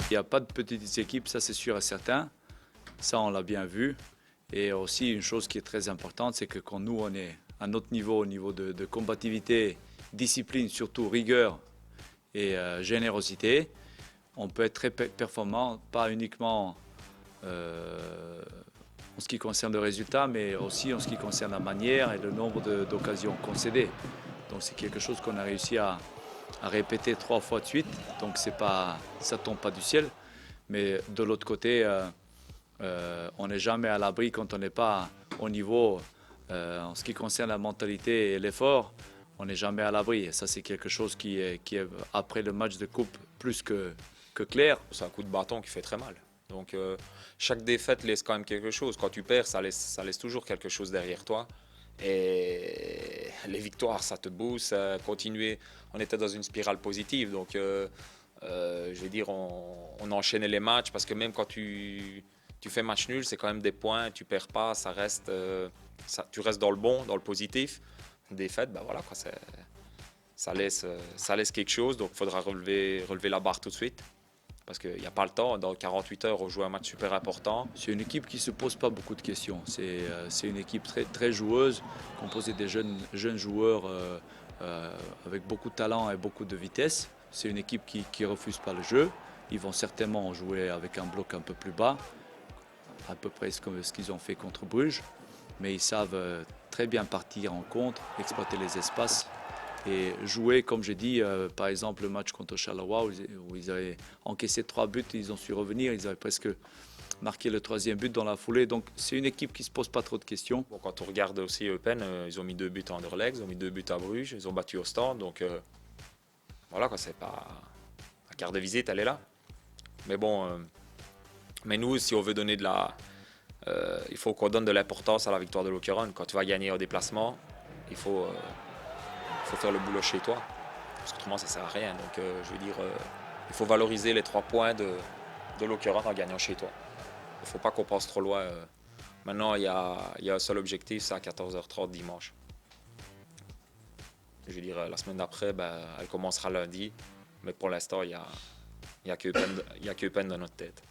Il n'y a pas de petites équipes, ça c'est sûr et certain. Ça, on l'a bien vu. Et aussi, une chose qui est très importante, c'est que quand nous, on est à notre niveau, au niveau de combativité, discipline, surtout rigueur et générosité, on peut être très performant, pas uniquement en ce qui concerne le résultat, mais aussi en ce qui concerne la manière et le nombre d'occasions concédées. Donc c'est quelque chose qu'on a réussi à répéter 3 fois de suite. Donc ça tombe pas du ciel. Mais de l'autre côté, on n'est jamais à l'abri quand on n'est pas au niveau en ce qui concerne la mentalité et l'effort. On n'est jamais à l'abri. Et ça, c'est quelque chose qui est, après le match de coupe, plus que clair. C'est un coup de bâton qui fait très mal. Donc chaque défaite laisse quand même quelque chose. Quand tu perds, ça laisse toujours quelque chose derrière toi. Et les victoires, ça te booste, continuer. On était dans une spirale positive. Donc je veux dire, on enchaînait les matchs parce que même quand tu fais match nul, c'est quand même des points, tu perds pas, ça reste, tu restes dans le bon, dans le positif. Défaite, ben voilà, quoi, ça laisse quelque chose, donc il faudra relever la barre tout de suite. Parce qu'il n'y a pas le temps, dans 48 heures, on joue un match super important. C'est une équipe qui ne se pose pas beaucoup de questions. C'est une équipe très, très joueuse, composée des jeunes joueurs avec beaucoup de talent et beaucoup de vitesse. C'est une équipe qui ne refuse pas le jeu. Ils vont certainement jouer avec un bloc un peu plus bas, à peu près comme ce qu'ils ont fait contre Bruges. Mais ils savent très bien partir en contre, exploiter les espaces et jouer, comme j'ai dit, par exemple le match contre Charleroi où ils avaient encaissé 3 buts, ils ont su revenir, ils avaient presque marqué le 3e but dans la foulée. Donc c'est une équipe qui ne se pose pas trop de questions. Bon, quand on regarde aussi Eupen, ils ont mis 2 buts à Anderlecht, ils ont mis 2 buts à Bruges, ils ont battu au stand. Donc voilà, quoi, c'est pas... La carte de visite, elle est là. Mais bon, mais nous, si on veut donner de la... il faut qu'on donne de l'importance à la victoire de Lokeren. Quand tu vas gagner au déplacement, il faut faire le boulot chez toi. Parce qu'autrement, ça ne sert à rien. Donc, je veux dire, il faut valoriser les 3 points de Lokeren en gagnant chez toi. Il ne faut pas qu'on pense trop loin. Maintenant, il y a un seul objectif, c'est à 14h30 dimanche. Je veux dire, la semaine d'après, ben, elle commencera lundi. Mais pour l'instant, il n'y a que Eupen dans notre tête.